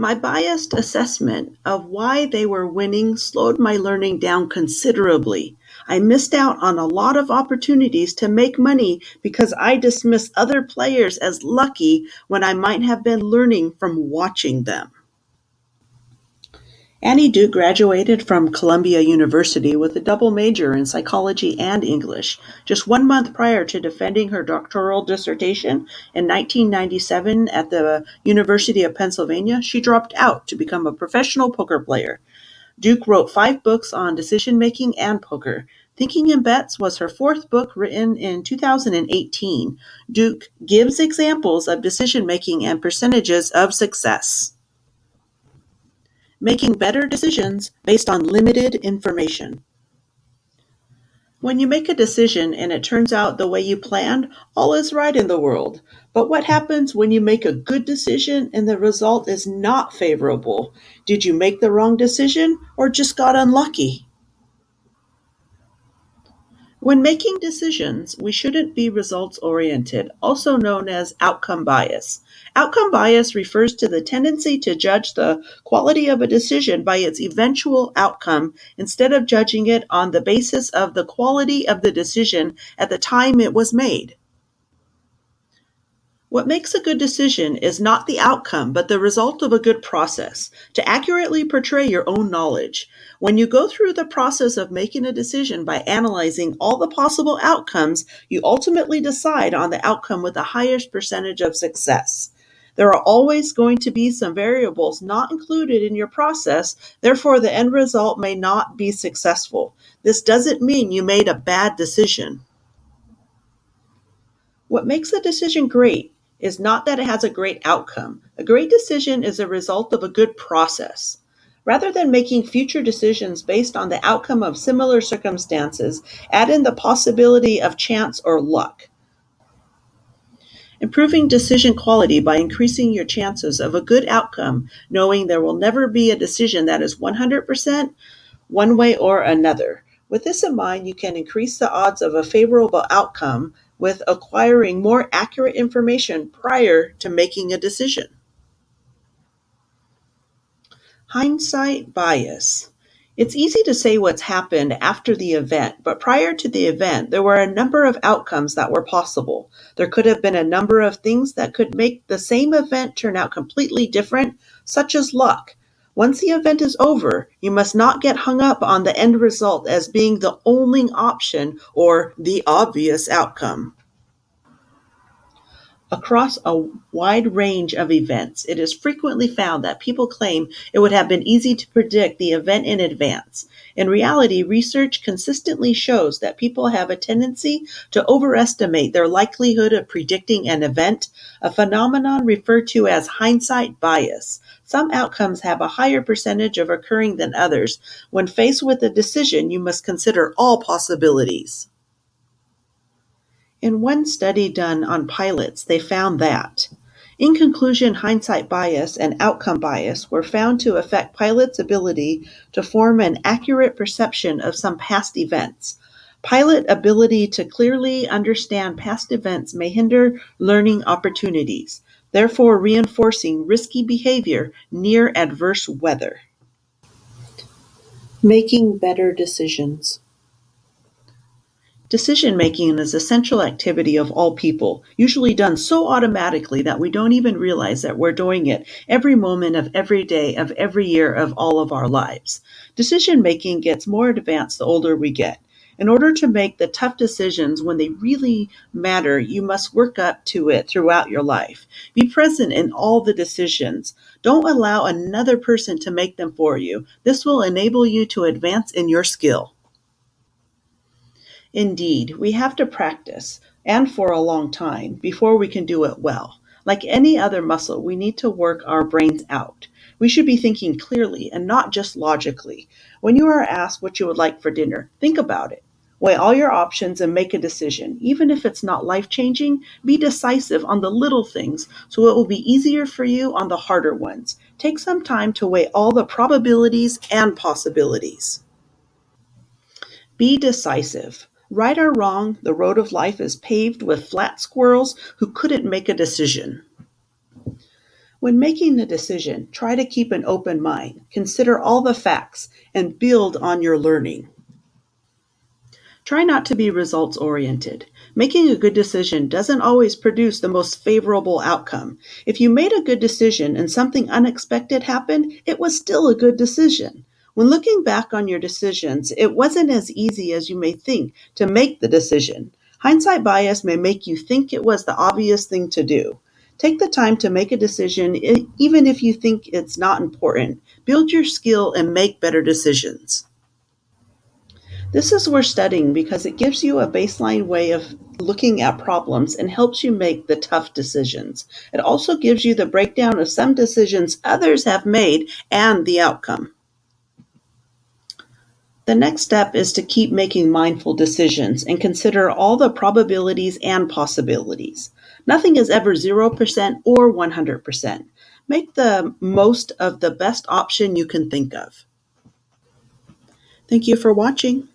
My biased assessment of why they were winning slowed my learning down considerably. I missed out on a lot of opportunities to make money because I dismissed other players as lucky when I might have been learning from watching them. Annie Duke graduated from Columbia University with a double major in psychology and English. Just 1 month prior to defending her doctoral dissertation in 1997 at the University of Pennsylvania, she dropped out to become a professional poker player. Duke wrote 5 books on decision making and poker. Thinking in Bets was her fourth book, written in 2018. Duke gives examples of decision making and percentages of success. Making better decisions based on limited information. When you make a decision and it turns out the way you planned, all is right in the world. But what happens when you make a good decision and the result is not favorable? Did you make the wrong decision or just got unlucky? When making decisions, we shouldn't be results oriented, also known as outcome bias. Outcome bias refers to the tendency to judge the quality of a decision by its eventual outcome instead of judging it on the basis of the quality of the decision at the time it was made. What makes a good decision is not the outcome, but the result of a good process, to accurately portray your own knowledge. When you go through the process of making a decision by analyzing all the possible outcomes, you ultimately decide on the outcome with the highest percentage of success. There are always going to be some variables not included in your process, therefore, the end result may not be successful. This doesn't mean you made a bad decision. What makes a decision great is not that it has a great outcome. A great decision is a result of a good process. Rather than making future decisions based on the outcome of similar circumstances, add in the possibility of chance or luck. Improving decision quality by increasing your chances of a good outcome, knowing there will never be a decision that is 100% one way or another. With this in mind, you can increase the odds of a favorable outcome with acquiring more accurate information prior to making a decision. Hindsight bias. It's easy to say what's happened after the event, but prior to the event, there were a number of outcomes that were possible. There could have been a number of things that could make the same event turn out completely different, such as luck. Once the event is over, you must not get hung up on the end result as being the only option or the obvious outcome. Across a wide range of events, it is frequently found that people claim it would have been easy to predict the event in advance. In reality, research consistently shows that people have a tendency to overestimate their likelihood of predicting an event, a phenomenon referred to as hindsight bias. Some outcomes have a higher percentage of occurring than others. When faced with a decision, you must consider all possibilities. In one study done on pilots, they found that, in conclusion, hindsight bias and outcome bias were found to affect pilots' ability to form an accurate perception of some past events. Pilot ability to clearly understand past events may hinder learning opportunities, therefore reinforcing risky behavior near adverse weather. Making better decisions. Decision making is a central activity of all people, usually done so automatically that we don't even realize that we're doing it every moment of every day of every year of all of our lives. Decision making gets more advanced the older we get. In order to make the tough decisions when they really matter, you must work up to it throughout your life. Be present in all the decisions. Don't allow another person to make them for you. This will enable you to advance in your skill. Indeed, we have to practice, and for a long time, before we can do it well. Like any other muscle, we need to work our brains out. We should be thinking clearly and not just logically. When you are asked what you would like for dinner, think about it. Weigh all your options and make a decision. Even if it's not life changing, be decisive on the little things so it will be easier for you on the harder ones. Take some time to weigh all the probabilities and possibilities. Be decisive. Right or wrong, the road of life is paved with flat squirrels who couldn't make a decision. When making a decision, try to keep an open mind, consider all the facts, and build on your learning. Try not to be results oriented. Making a good decision doesn't always produce the most favorable outcome. If you made a good decision and something unexpected happened, it was still a good decision. When looking back on your decisions, it wasn't as easy as you may think to make the decision. Hindsight bias may make you think it was the obvious thing to do. Take the time to make a decision, even if you think it's not important. Build your skill and make better decisions. This is worth studying because it gives you a baseline way of looking at problems and helps you make the tough decisions. It also gives you the breakdown of some decisions others have made and the outcome. The next step is to keep making mindful decisions and consider all the probabilities and possibilities. Nothing is ever 0% or 100%. Make the most of the best option you can think of. Thank you for watching.